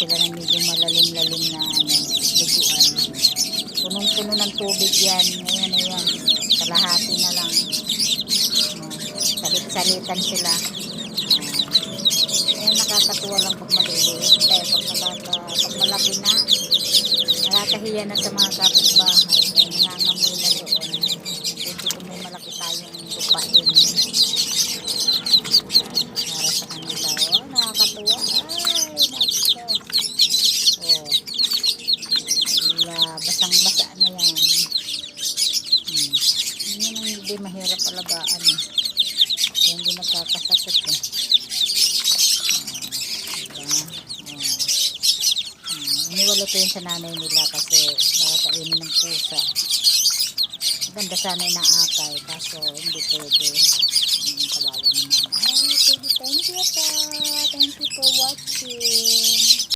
sila ng medyo malalim-lalim na liguan. Punong-puno ng tubig yan. Ngayon, ayan, kalahati na lang. Salit-salitan sila. Ayan, nakakatuwa lang pag maliliit. Kaya pag malaki na, nakakahiya na sa mga kapitbahay. Kaya nangangamoy na doon. Buti kung may malaki tayong lupain. Para sa kanila. Oh, nakakatuwa. Ay, nakakatuwa. Oh. Basang-basa na yan. Yun ang hindi mahirap alagaan eh. Kaya hindi nagkakasakit eh. Iniwala ko yun sa nanay nila kasi baka kainin ng pusa. Ganda sana inaakay kaso hindi pwede. Kawawa naman. Ay, thank you pa. Thank you for watching.